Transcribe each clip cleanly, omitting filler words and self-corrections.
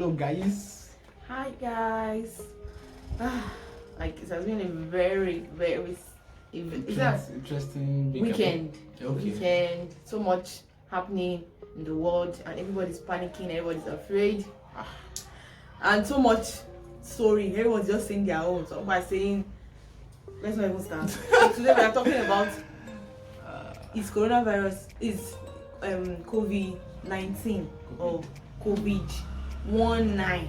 up, guys? Hi guys. Like it has been a very interesting weekend. Okay. Weekend. So much happening in the world, and everybody's panicking. Everybody's afraid, and so much story. Everyone's just saying their own. So by saying, let's not even start. So today we are talking about is coronavirus is COVID-19 or COVID-19.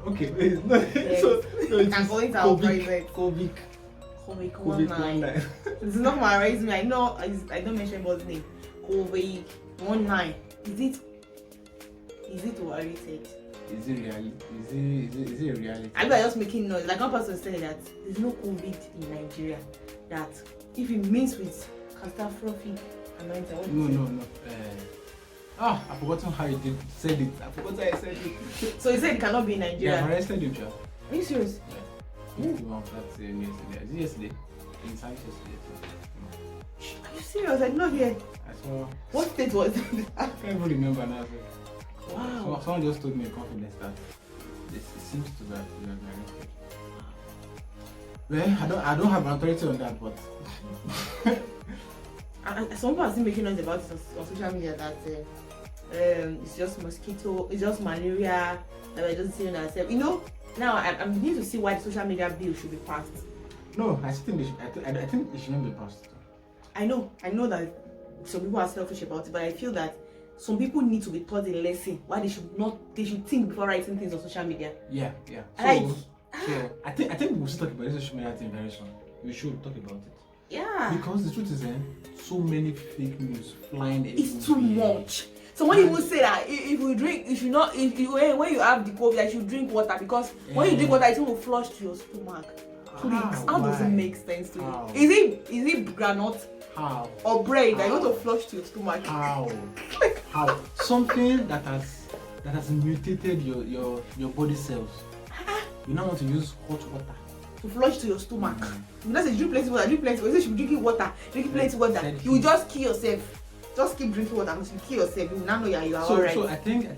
Okay, wait, no. Yes. So I'm going to our private. COVID-19. This is not my resume. I know I don't mention anybody's name. COVID-19. Is it overrated? Is it reality? Is it a reality? I know I'm just making noise. Like one person said that there's no COVID in Nigeria. That if it means with catastrophic anointing. No. I've forgotten how you said it. I forgot how I said it. So he said it cannot be in Nigeria. Yeah, I've arrested him, sure. Are you serious? Yeah. That's yesterday. Is it yesterday? In South yesterday. Are you serious? I did not hear. I saw. What state was it? I can't even remember now. Wow. So someone just told me in confidence that it seems to be arrested. Well, I don't have an authority on that, but some people are still making noise about it on social media that it's just mosquito, it's just malaria, that we're just seeing ourselves. You know, now I'm beginning to see why the social media bill should be passed. No, I think I think it shouldn't be passed. I know that some people are selfish about it, but I feel that some people need to be taught a lesson why they should think before writing things on social media. Yeah. So I think we'll talk about this social media thing very soon. We should talk about it. Yeah. Because the truth is, so many fake news flying. It's too much. Someone even say that if you drink, you should not. When you have the COVID, you should drink water because when you drink water, it will flush to your stomach. Please, how does it make sense to you? Is it granite? How? Or bread that you want to flush to your stomach? How? How? Something that has mutated your body cells. You now want to use hot water to flush to your stomach. You know, say drink plenty water. You say you should be drinking water. Drinking plenty water. You will just kill yourself. Just keep drinking water until you kill yourself. You will now know you are alright. So I think we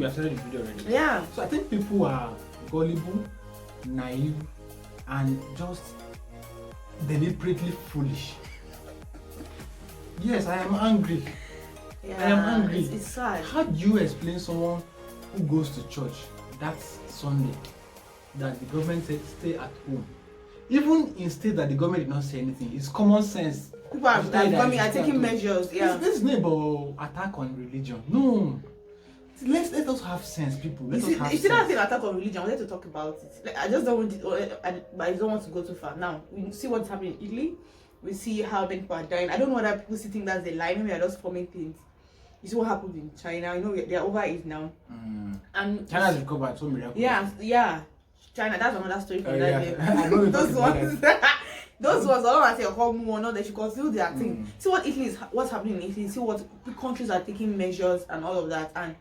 have started the video already. Yeah. So I think people are gullible, naive, and just deliberately foolish. Yes, I am angry. Yeah, I am angry. It's sad. How do you explain someone who goes to church that Sunday that the government said stay at home? Even instead that the government did not say anything, it's common sense. People are taking measures. Yeah. This is not about attack on religion. No. Let us have sense, people. It's not an attack on religion. I wanted to talk about it. Like, I just don't want it, I don't want to go too far. Now we see what's happening in Italy. We see how many people are dying. I don't know whether people think that's a lie. Maybe they're just forming things. You see what happened in China. You know they're over it now. And China has recovered so miraculous. Yeah. China. That's another story for that day. Those ones. Those ones. I don't want to say home or not. They should consider their thing. See what's happening in Italy. See what countries are taking measures and all of that. And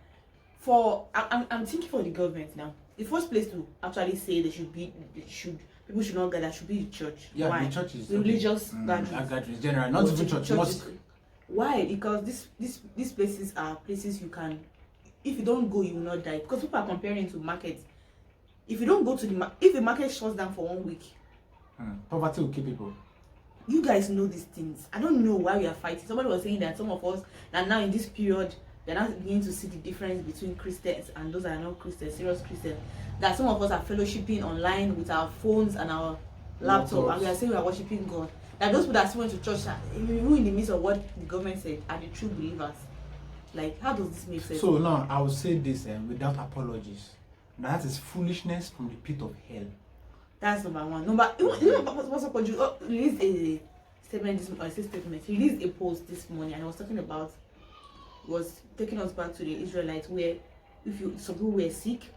I'm thinking for the government now. The first place to actually say people should not gather should be the church. Yeah, why? the church is the religious gatherings general, not even church, mosque. Why? Because these places are places you can, if you don't go, you will not die. Because people are comparing to markets. If you don't go to if the market shuts down for 1 week, poverty will kill people. You guys know these things. I don't know why we are fighting. Somebody was saying that some of us that now in this period they're not beginning to see the difference between Christians and those that are not Christians, serious Christians. That some of us are fellowshipping online with our phones and our laptop, and we are saying we are worshiping God. That those people that still went to church, even in the midst of what the government said, are the true believers. Like, how does this make sense? So now I will say this without apologies. That is foolishness from the pit of hell. That's number one. You released a statement. He released a post this morning, and I was talking about. Was taking us back to the Israelites, where some people were sick,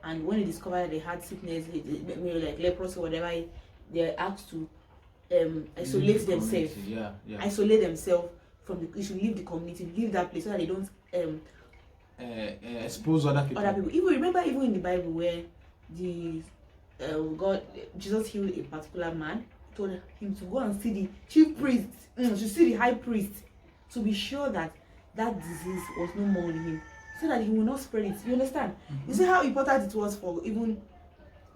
and when they discovered that they had sickness, maybe like leprosy or whatever, they're asked to isolate themselves. Yeah. Isolate themselves from you should leave the community, leave that place so that they don't expose other people. Even in the Bible where Jesus healed a particular man, told him to go and see the chief priest, to see the high priest, to be sure that disease was no more in him. so that he will not spread it. You understand? You see how important it was for even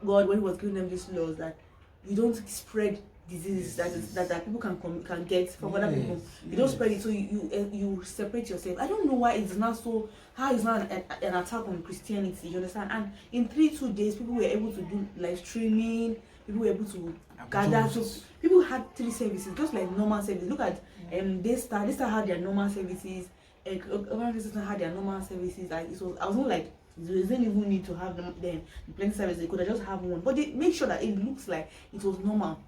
God when he was giving them these laws that you don't spread diseases that people can get from other people. You don't spread it, so you separate yourself. I don't know why it's not so. How it's not an attack on Christianity. You understand? And in 2 days, people were able to do live streaming. People were able to gather. So people had 3 services, just like normal services. Look at they had their normal services. Other places had their normal services. Like I was not like. They didn't even need to have them plenty services. They could have just have one, but they make sure that it looks like it was normal.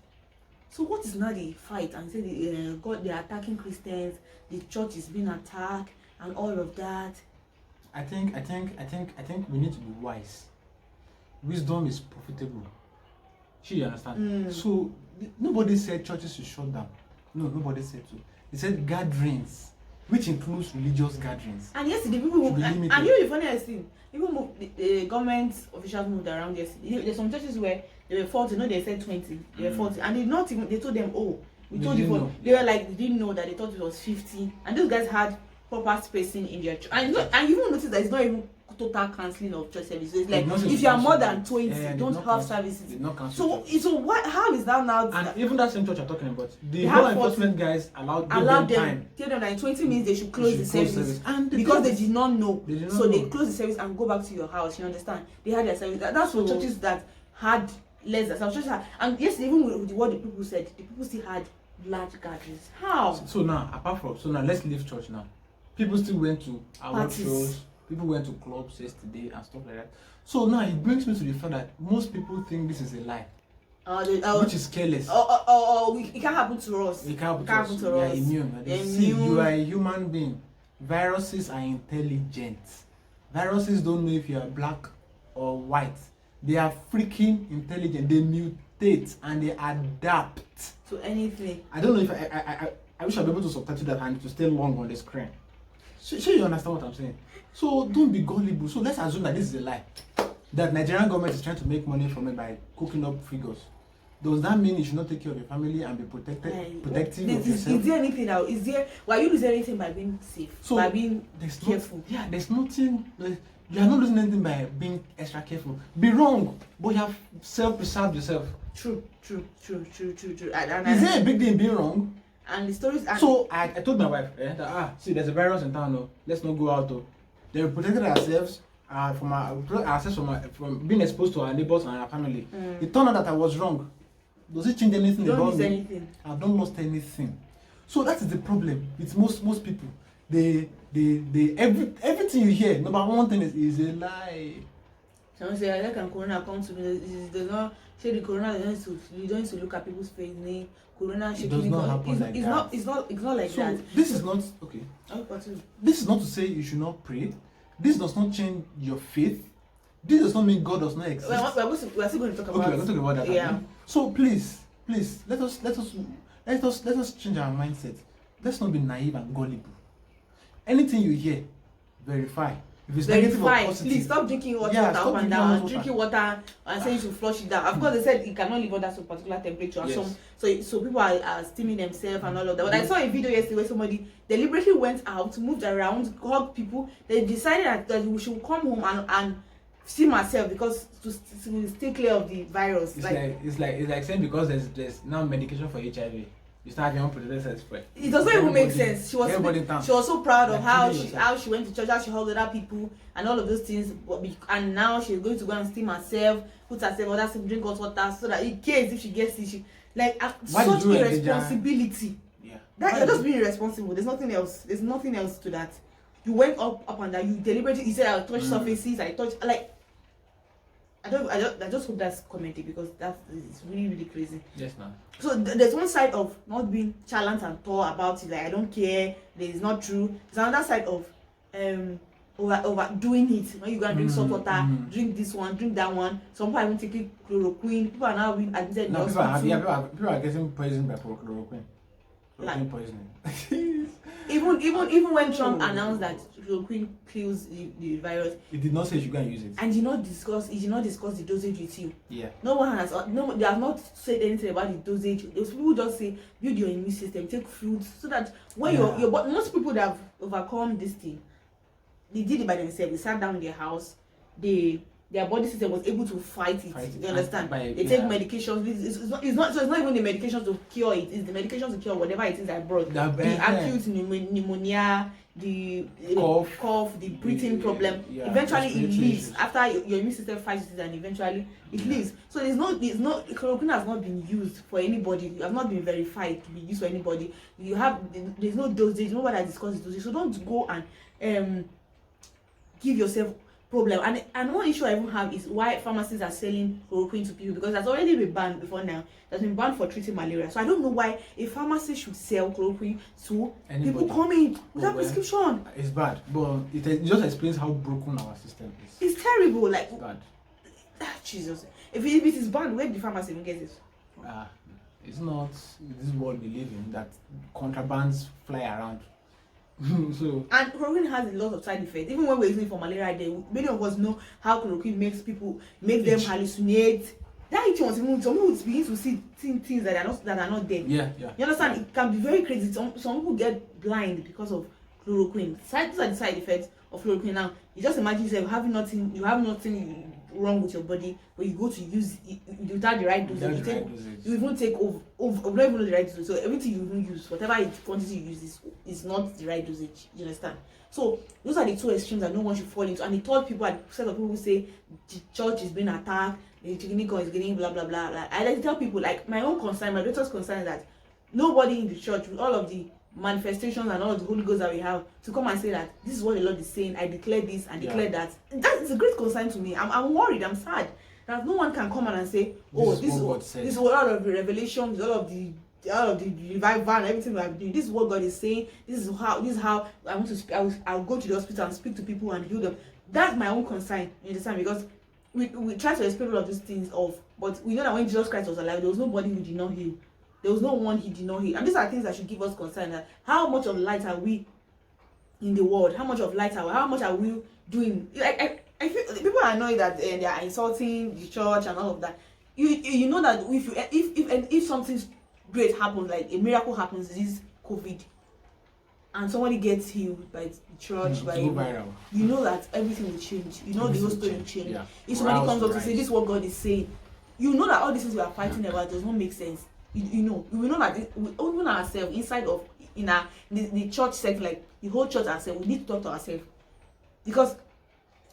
So what is now the fight? And say they're attacking Christians, the church is being attacked, and all of that. I think we need to be wise. Wisdom is profitable. You understand? So nobody said churches should shut down. No, nobody said so. They said gatherings, which includes religious gatherings. And yesterday people moved, and you know the funniest thing, people moved, the government officials moved around yesterday. There's some churches where they were 40, no, they said 20, they were 40, and they told them, oh, we told you, they were like, they didn't know that they thought it was 50, and those guys had proper spacing in their church. And you will notice that it's not even total cancelling of church services. It's like if you are more than 20, don't have services. So what? How is that now? And even that same church you're talking about, the law enforcement guys allowed them time. Tell them that in 20 minutes they should close the service. And because they did not know, they close the service and go back to your house. You understand? They had their service. That's for churches that had less than some churches had. And yes, even with what the people said, the people still had large gatherings. How? So now, let's leave church now. People still went to our shows. People went to clubs yesterday and stuff like that. So now it brings me to the fact that most people think this is a lie, which is careless. It can't happen to us. It can't happen to us. We are immune. See, you are a human being. Viruses are intelligent. Viruses don't know if you are black or white. They are freaking intelligent. They mutate and they adapt to anything. I don't know if I wish I'd be able to subtitle that and to stay long on the screen. So you understand what I'm saying? So don't be gullible. So let's assume that this is a lie. That Nigerian government is trying to make money from it by cooking up figures. Does that mean you should not take care of your family and be protective of yourself? Is there anything now? Why you lose anything by being safe? So by being careful? There's nothing. You are not losing anything by being extra careful. Be wrong, but you have self-preserved yourself. True. Is there a big deal in being wrong? And the stories. So I told my wife that see, there's a virus in town. No, let's not go out. Though they protected ourselves from being exposed to our neighbors and our family. It turned out that I was wrong. Does it change anything about me? Anything. I've not lost anything. So that is the problem with most people. Everything you hear, number one thing is a lie. Someone say, "I can Corona come to me." They not say the Corona. You don't need to look at people's face. Corona it does not happen like that. It's not like so that. This is not okay. This is not to say you should not pray. This does not change your faith. This does not mean God does not exist. We're still going to talk about. Okay, we're going to talk about that. Yeah. So please, let us change our mindset. Let's not be naive and gullible. Anything you hear, verify. If it's negative or positive, please stop drinking water up and down. Drinking water and saying to flush it down. Of course, they said it cannot live under some particular temperature. Yes. So people are steaming themselves and all of that. But I saw a video yesterday where somebody deliberately went out, moved around, hugged people. They decided that we should come home and steam ourselves because to stay clear of the virus. It's like saying because there's now medication for HIV. You start your own protected spread. It doesn't even make sense. She was so proud of how she went to church, how she hugged other people, and all of those things. And now she's going to go and steam herself, put herself other things, drink hot water, so that in case if she gets sick, such irresponsibility. Yeah. That you're just being irresponsible. There's nothing else. There's nothing else to that. You went up and down. You deliberately. You said I touched surfaces. I touched I just hope that's commented because it's really, really crazy. Yes, ma'am. So there's one side of not being chalant and tall about it, like I don't care, it's not true. There's another side of overdoing it. When you go and drink salt water, drink this one, drink that one. Some people are even taking chloroquine. People are now being admitted in the hospital. People are getting poisoned by chloroquine. Poisoning. even when Trump announced that chloroquine kills the virus, he did not say you can use it. And he did not discuss the dosage with you. Yeah. They have not said anything about the dosage. Those people just say build your immune system, take fruits, so that when most people that have overcome this thing, they did it by themselves. They sat down in their house. Their body system was able to fight it. You understand? They take medications. It's not even the medications to cure it. It's the medications to cure whatever it is that brought the acute pneumonia, the cough, the breathing problem. Eventually, it leaves after your immune system fights it, and eventually it leaves. So there's no chloroquine has not been used for anybody. It has not been verified to be used for anybody. There's no dosage. Nobody has discussed the dosage. So don't go and give yourself problem. And one issue I even have is why pharmacies are selling chloroquine to people, because that's already been banned before now. That's been banned for treating malaria. So I don't know why a pharmacy should sell chloroquine to people coming without prescription. It's bad, but it just explains how broken our system is. It's terrible. Like, it's bad. Jesus, if it is banned, where did the pharmacy even get it? It's not this world we live in that contrabands fly around. So and chloroquine has a lot of side effects. Even when we're using it for malaria, many of us know how chloroquine makes them hallucinate. That it was even some people begin to see things that are not there. Yeah. You understand? It can be very crazy. Some people get blind because of chloroquine. These are the side effects of chloroquine. Now, you just imagine yourself having nothing. You have nothing wrong with your body, but you go to use it without the right dosage. You even take over not even know the right dosage. So everything you even use, whatever quantity you use, is not the right dosage. You understand? So those are the two extremes that no one should fall into. And the third set of people who say the church is being attacked, the technical is getting blah blah blah. Like, I like to tell people, like, my own concern, my daughter's concern is that nobody in the church, with all of the manifestations and all of the Holy Ghost that we have, to come and say that this is what the Lord is saying, I declare this and declare that. That is a great concern to me. I'm worried, I'm sad that no one can come and say, oh, this is what all of the revelations, all of the revival and everything we are doing. This is what God is saying. This is how I want to speak. I'll go to the hospital and speak to people and heal them. That's my own concern. You understand? Because we try to explain all of these things but we know that when Jesus Christ was alive, there was nobody who did not heal. There was no one he did not heal. And these are things that should give us concern. That how much of light are we in the world? How much of light are we? How much are we doing? Like, I feel people are annoyed that they are insulting the church and all of that. You know that if something great happens, like a miracle happens, this COVID, and somebody gets healed by the church, you know that everything will change. You know the whole story will change. If somebody comes up to say this is what God is saying, you know that all these things we are fighting about does not make sense. We know that even ourselves inside of the church setting, like the whole church ourselves, we need to talk to ourselves, because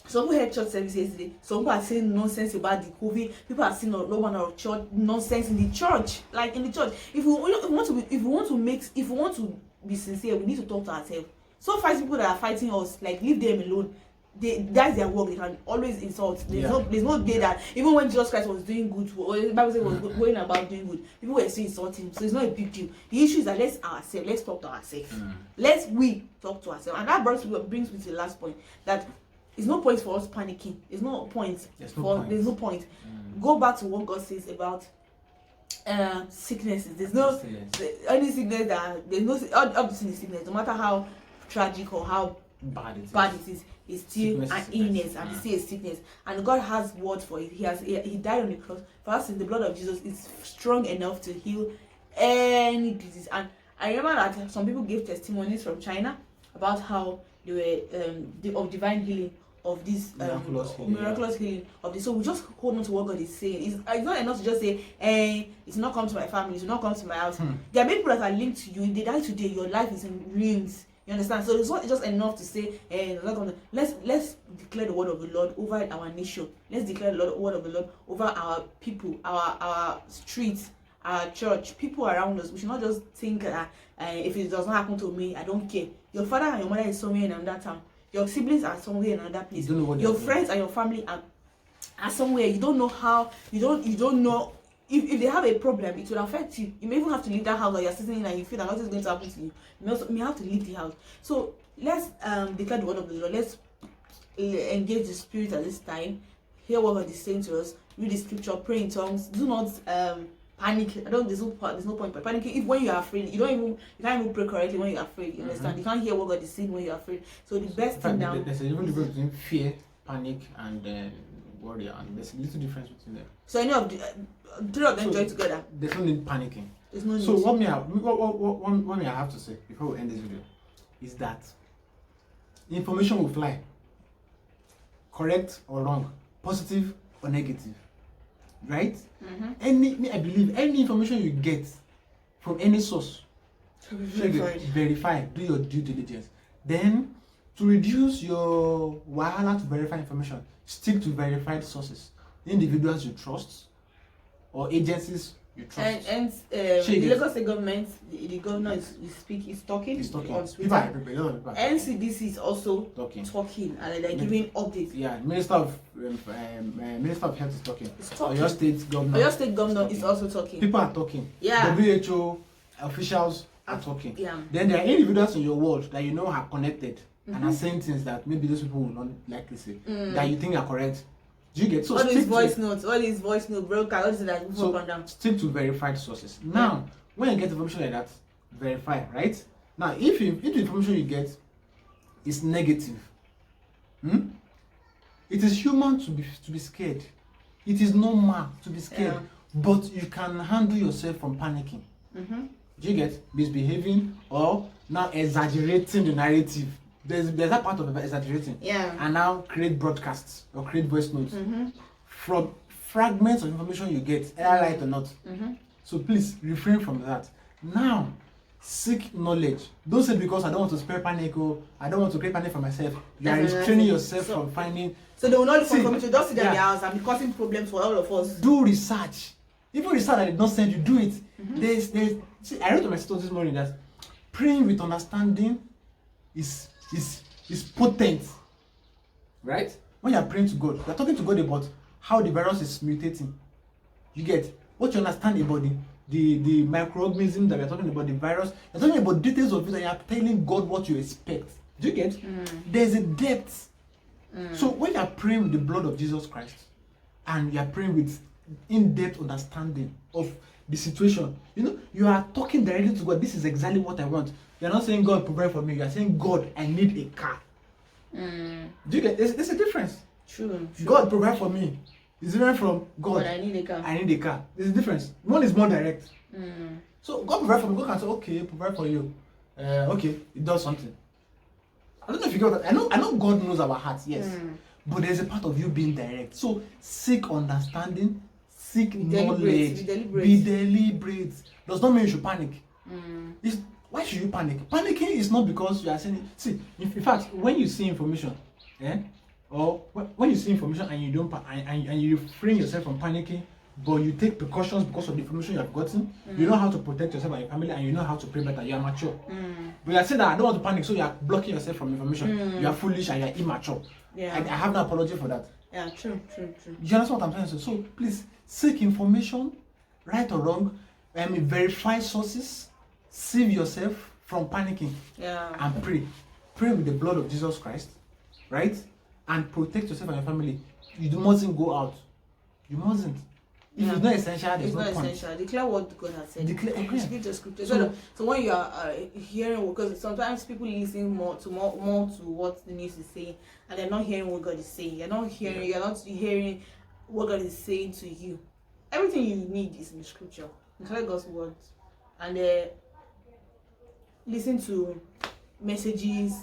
some people had church services yesterday. Some people are saying nonsense about the COVID. People are saying no one of church nonsense in the church, like in the church. If we want to be sincere, we need to talk to ourselves. So fight people that are fighting us, like, leave them alone. That's their work. They can always insult. There's no day that even when Jesus Christ was doing good, or the Bible says was going about doing good, people were still insulting him. So it's not a big deal. The issue is that let's talk to ourselves. Let's talk to ourselves. And that brings me to the last point, that there's no point for us panicking. There's no point. Go back to what God says about sicknesses. There's no any sickness there's no sickness, no matter how tragic or how bad it is, it's still an illness, and it's still a sickness. And God has words for it. He died on the cross for us. In the blood of Jesus is strong enough to heal any disease. And I remember that some people gave testimonies from China about how they were of divine healing of this miraculous healing of this. So we just hold on to what God is saying. It's not enough to just say, it's not come to my family, it's not come to my house. There are many people that are linked to you. If they die today, your life is in ruins. You understand? So it's not just enough to say, let's declare the word of the Lord over our nation. Let's declare the word of the Lord over our people, our streets, our church, people around us. We should not just think that if it does not happen to me, I don't care. Your father and your mother is somewhere in another town. Your siblings are somewhere in another place. Your friends and your family are somewhere. You don't know how. You don't know if they have a problem. It will affect you. You may even have to leave that house that you're sitting in, and you feel that nothing is going to happen to you. You may have to leave the house. So let's declare the word of the Lord. Let's engage the Spirit at this time. Hear what God is saying to us. Read the scripture. Pray in tongues. Do not panic. There's no point by panicking. If when you are afraid, you can't even pray correctly when you're afraid. You understand? You can't hear what God is saying when you're afraid. So the best thing now. There's a difference between fear, panic, and worry, and there's a little difference between them. So any of the three of them join together. There's no need panicking. There's no need. So what may I have to say before we end this video is that information will fly. correct or wrong, positive or negative, right? Mm-hmm. I believe any information you get from any source should get verified. Do your due diligence. Then, to reduce your wahala to verify information, stick to verified sources, individuals you trust or agencies you trust. And the Lagos State government, the governor is talking. He's talking. On Twitter. NCDC is also talking and they're giving updates. Yeah, Minister of Health is talking. Your state governor is also talking. People are talking. Yeah. WHO officials are talking. Yeah. Then there are individuals in your world that you know are connected and are saying things that maybe those people will not likely say that you think are correct. Do you get all these voice notes, broker, all this that so down. Stick to verified sources. Now, when you get information like that, verify, right? Now, if the information you get is negative, it is human to be scared. It is normal to be scared, but you can handle yourself from panicking. Do you get misbehaving or now exaggerating the narrative? There's that part of exaggerating. And now create broadcasts or create voice notes from fragments of information you get, either right or not. So please refrain from that. Now, seek knowledge. Don't say because I don't want to spare panic or I don't want to create panic for myself. You are restraining yourself from finding. So they will not look for information. Just sit in their house and be causing problems for all of us. Do research. Even research that they don't send you, do it. See, I wrote to my sister this morning that praying with understanding is potent, right? When you're praying to God, you're talking to God about how the virus is mutating. You get what you understand about the microorganism that we're talking about, the virus. You're talking about details of it, and you're telling God what you expect. Do you get? There's a depth. So when you're praying with the blood of Jesus Christ, and you're praying with in-depth understanding of the situation, you are talking directly to God. This is exactly what I want. You're not saying God provide for me. You're saying God, I need a car. Do you get? There's a difference. True. God provide for me. It's different from God. I need a car. I need a car. There's a difference. One is more direct. So God provide for me. God can say, okay, provide for you. Okay, it does something. I don't know if you get that. I know God knows our hearts, yes. But there's a part of you being direct. So seek understanding, seek knowledge, be deliberate. Does not mean you should panic. Why should you panic? Panicking is not because you are saying. See, in fact, when you see information, or when you see information and you don't and you refrain yourself from panicking, but you take precautions because of the information you have gotten, you know how to protect yourself and your family, and you know how to pray better. You are mature. But you are saying that I don't want to panic, so you are blocking yourself from information. You are foolish and you are immature. I have no apology for that. Yeah, true. You understand what I'm saying? So please seek information, right or wrong, verify sources, save yourself from panicking, and pray. Pray with the blood of Jesus Christ, right? And protect yourself and your family. You mustn't go out. You mustn't. If it's not essential, there's no point. Essential. Declare what God has said. Scripture. So when you are hearing, because sometimes people listen more to what the news is saying, and they're not hearing what God is saying. You're not hearing what God is saying to you. Everything you need is in the Scripture. Declare God's word, and listen to messages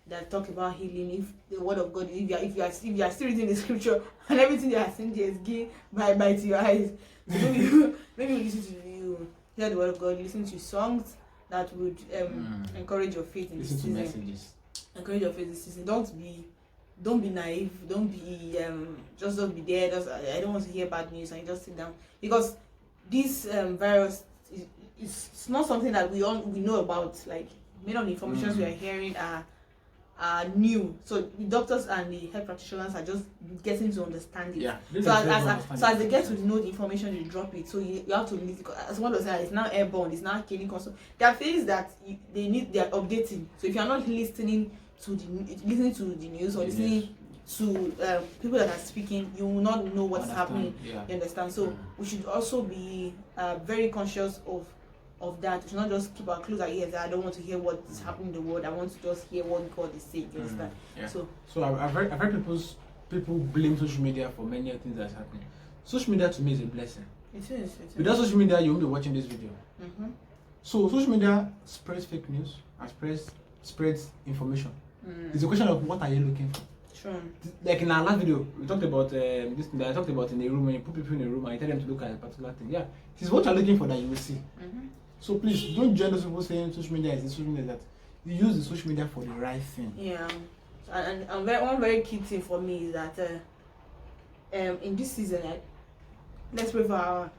that talk about healing. If the word of God, if you are still reading the Scripture and everything you are saying there is given by to your eyes, maybe you listen to hear the word of God. Listen to songs that would encourage your faith in this season. Messages. Encourage your faith this season. Don't be naive. Don't be just don't be there. I don't want to hear bad news, and you just sit down, because this virus it's not something that we know about. Like many of the information we are hearing are new, so the doctors and the health practitioners are just getting to understand it. So as they get to know the information, they drop it. So you have to, as one was saying, it's now airborne, it's now killing. So there are things that they are updating. So if you are not listening to the news or listening to people that are speaking, you will not know what's happening. You understand? So we should also be very conscious of that. We should not just keep our close our ears. I don't want to hear what is happening in the world. I want to just hear what God is saying. You understand? So I've heard people blame social media for many things that's happening. Social media to me is a blessing. It is. Without social media, you won't be watching this video. So social media spreads fake news and spreads information. It's a question of what are you looking for. Sure. Like in our last video, we talked about this thing that I talked about in a room. When you put people in a room and you tell them to look at a particular thing, yeah, it's what you're looking for that you will see. So please don't join those people saying social media is this, social media is that. You use the social media for the right thing. Yeah, and one very key thing for me is that in this season, let's pray for our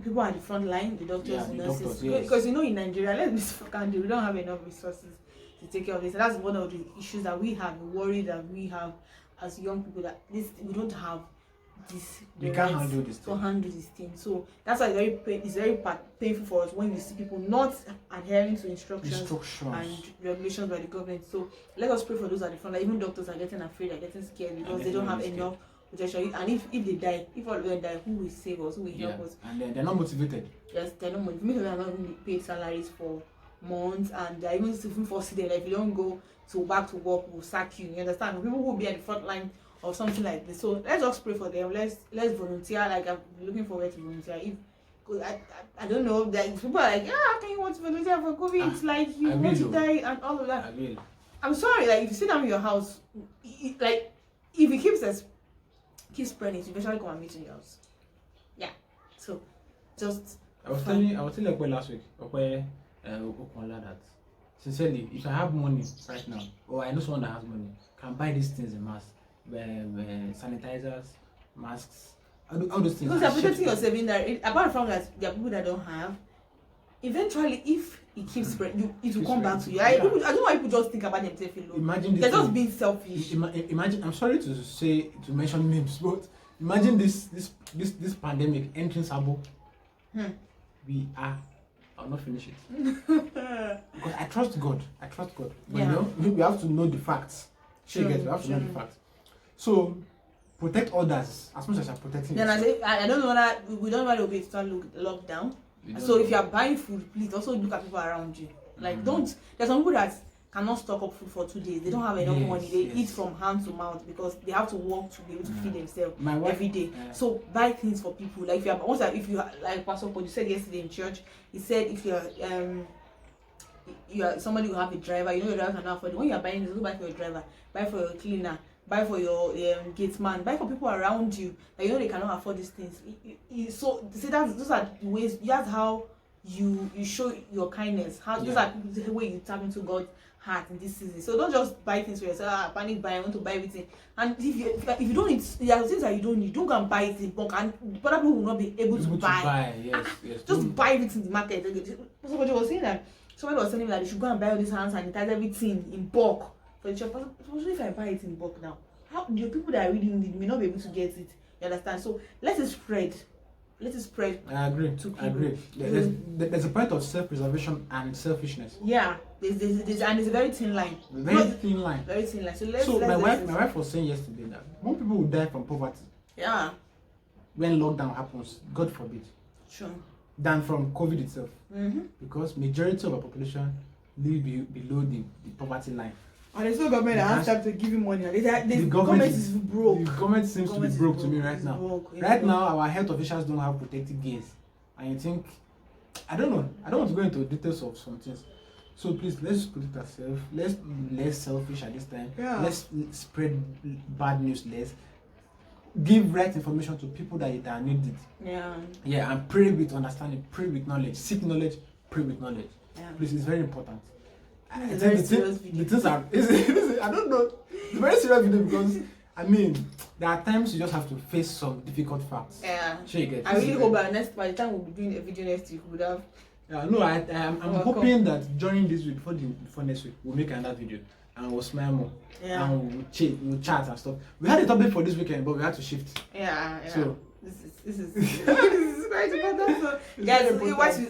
people at the front line, the doctors, the nurses, doctors, yes. Because you know in Nigeria, let's be frank, we don't have enough resources to take care of this. And that's one of the issues that we have, the worry that we have as young people, that we don't have this. You can't handle this thing. To handle this thing. So that's why it's very painful for us when we see people not adhering to instructions and regulations by the government. So let us pray for those at the front. Like, even doctors are getting afraid, are getting scared because they don't have enough protection. And if they die, if all of them die, who will save us? Who will help us? And they're not motivated. Yes, they're not motivated. Maybe they're not even paid salaries for months, and they're even forcing them. Like, if you don't go back to work, we'll sack you. You understand? People who will be at the front line or something like this. So let's just pray for them. Let's volunteer. Like, I'm looking forward to volunteer. I don't know, that people are like, how can you want to volunteer for COVID? It's like you want to die and all of that. I will. I'm sorry, like, if you sit down in your house, like, if it keeps spreading, you eventually come and meet in your house. Yeah. So just I was telling Okwe last week, Okwe Okwala, that sincerely, if I have money right now, or I know someone that has money, can buy these things in mass. Sanitizers, masks, all those things. Because you're protecting yourself in there. Apart from that, there are people that don't have. Eventually, if it keeps spreading, it will come back to you. I don't know why people just think about themselves alone. Imagine this. They're just being selfish. Imagine. I'm sorry to mention names, but imagine this pandemic entering Sabo. I'll not finish it. Because I trust God. But you know, we have to know the facts. We have to know the facts. So protect others as much as you're protecting yourself. Then I don't know whether we don't know whether we'll be start lockdown. So if you're buying food, please also look at people around you. Like, don't. There's some people that cannot stock up food for 2 days. They don't have enough money. They eat from hand to mouth because they have to work to be able to feed themselves every day. So buy things for people. Like, if you like Pastor Paul, you said yesterday in church, he said if you're somebody who have a driver, you know your driver cannot afford it. When you're buying this, don't buy for your driver, buy for your cleaner, buy for your gate man, buy for people around you that you know they cannot afford these things. So see, those are the ways. That's how you show your kindness. Those are the way you tap into God's heart in this season. So don't just buy things for yourself. Panic buy, I want to buy everything. And if you don't need, there are things that you don't need. Don't go and buy it in bulk, and other people will not be able to buy. Yes. Just buy it in the market. Somebody was saying that. Somebody was telling me that they should go and buy all these hand sanitizer, everything in bulk for the shop. Especially if I buy it in bulk now, how the people that are really need may not be able to get it. You understand? So let it spread. I agree. There's a point of self-preservation and selfishness. Yeah, there's and it's a very thin line. Very thin line. So my wife was saying yesterday that more people will die from poverty. Yeah. When lockdown happens, God forbid. Sure. Than from COVID itself. Because majority of our population live below the poverty line. And there's no government that has time to give you money. The government is broke. The government seems to be broke to me right now. Right now, our health officials don't have protective gears. And you think, I don't know. I don't want to go into details of some things. So please, let's protect ourselves. Let's be less selfish at this time. Yeah. Let's spread bad news less. Give right information to people that need it. Yeah, and pray with understanding, pray with knowledge. Seek knowledge, pray with knowledge. Yeah. Please, it's very important. It's a very serious video. The things are, I don't know. It's a very serious video because, I mean, there are times you just have to face some difficult facts. Yeah. Sure, you get. I really hope by the time we'll be doing a video next week, we'll have. Yeah, no, I'm hoping that during this week, before next week, we'll make another video and we'll smile more. Yeah. And we'll chat and stuff. We had a topic for this weekend, but we had to shift. Yeah. So this is this is quite important. So guys,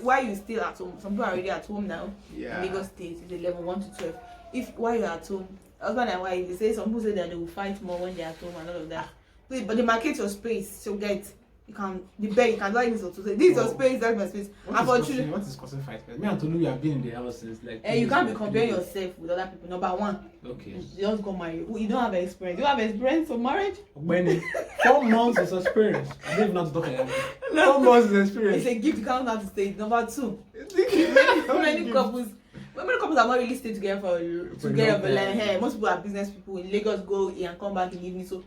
why you still at home? Some people are already at home now. Yeah. In Lagos State, it's 11, 1 to 12. While you're at home, husband and wife, they say some people say that they will fight more when they're at home and all of that. But they market your space, so you can the bed, you can do anything. So say this is your space, that's my space. What is causing fight? Me and Tolu, we have been in the house since like. You can't be comparing yourself with other people. Number one. Okay. You just got married. You don't have experience. You have experience of marriage? When 4 months is experience. I don't even know how to talk about it. 4 months is experience. It's a gift. You can't have to say it. Number two. Many couples. many couples have not really stayed together together, but like, hey, most people are business people. In Lagos, go and come back in the evening, so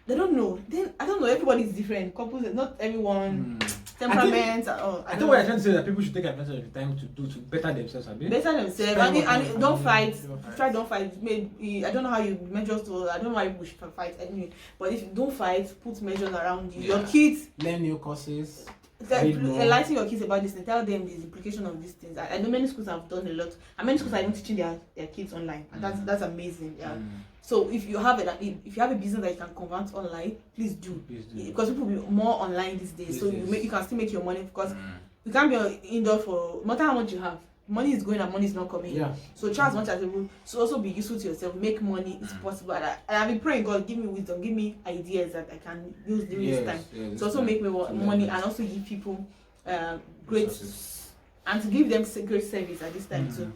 they don't know. Then I don't know. Everybody is different. Couples, not everyone. Temperament. I think what you're trying to say is that people should take advantage of the time to better themselves. Better themselves, and don't fight. Try don't fight. Maybe I don't know how you measure. So I don't know why people should fight anyway. But if you don't fight, put measures around you. Your kids learn new courses. Enlighten your kids about this and tell them the implication of these things. I know many schools have done a lot, and many schools are even teaching their kids online, and that's amazing. Yeah. So if you have a business that you can convert online, please do. Because people will be more online these days. So you can still make your money, because you can't be indoor for no matter how much you have. Money is going and money is not coming. Yeah. So try as much as able to also be useful to yourself. Make money is possible. And I've been praying, God, give me wisdom, give me ideas that I can use during this time to also make me money and also give people great and to give them great service at this time too.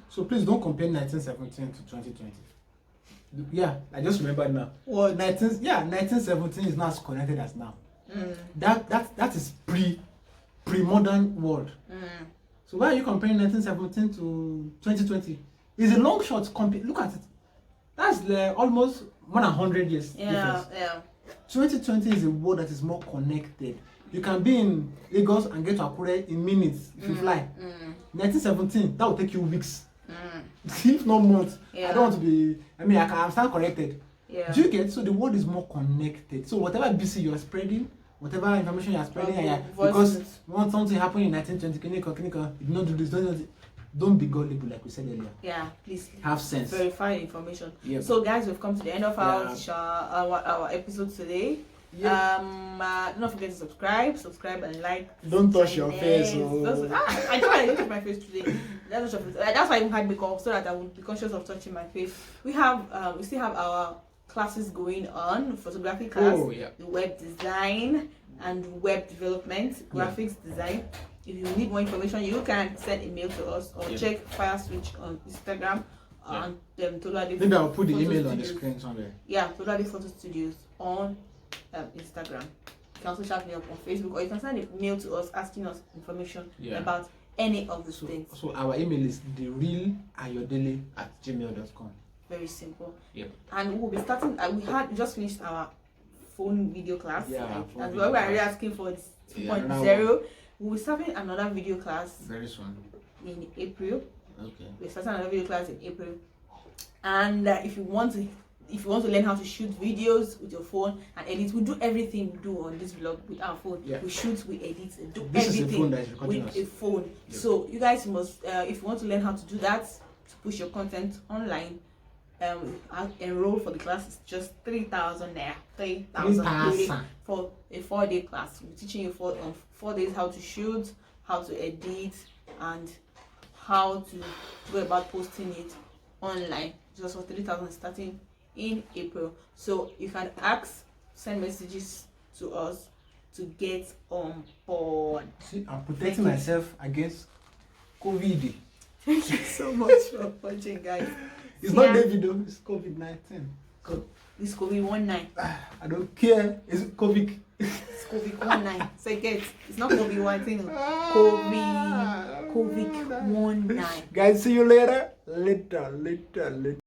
So please don't compare 1917 to 2020. Yeah, I just remembered now. What? 1917 is not as connected as now. That is pre-modern world. So why are you comparing 1917 to 2020? It's a long shot. Look at it. That's almost more than 100 years difference. Yeah. 2020 is a world that is more connected. You can be in Lagos and get to Akure in minutes if you fly. 1917, that will take you weeks, if not months. I don't want to be. I'm still connected. Yeah. Do you get? So the world is more connected. So whatever BC you're spreading, whatever information you're spreading, because once something happened in 1920, you don't do this, don't be gullible like we said earlier. Yeah, please have sense. Verify information. Yep. So guys, we've come to the end of our episode today. Yep. Don't forget to subscribe and like. Don't touch your face. I thought I didn't touch my face today. That's why I even had makeup, so that I would be conscious of touching my face. We still have our classes going on: photography class, the web design and web development, graphics design. If you need more information, you can send a mail to us or check Fire Switch on Instagram and maybe I'll put the email on the screen somewhere. Yeah, Totally Photo Studios on Instagram. You can also chat me up on Facebook, or you can send a mail to us asking us information about any of these things. So our email is therealayordele@gmail.com. Very simple. Yep. And we'll be starting. We just finished our phone video class. And we're already asking for 2.0. We'll be starting another video class very soon in April. Okay. We're starting another video class in April. And if you want to learn how to shoot videos with your phone and edit, we do everything we do on this vlog with our phone. We shoot, we edit, and do everything with a phone. So you guys must, if you want to learn how to do that, to push your content online, enroll for the class. It's just 3,000 there. 3,000 for a 4-day class. We're teaching you for 4 days how to shoot, how to edit, and how to go about posting it online. Just for 3,000 starting in April. So you can send messages to us to get on board. See, I'm protecting myself against COVID. Thank you so much for watching, guys. It's not David though, it's COVID-19. It's COVID-19. I don't care. It's COVID. It's COVID-19. So it's not COVID-19. COVID-19. Guys, see you later. Later.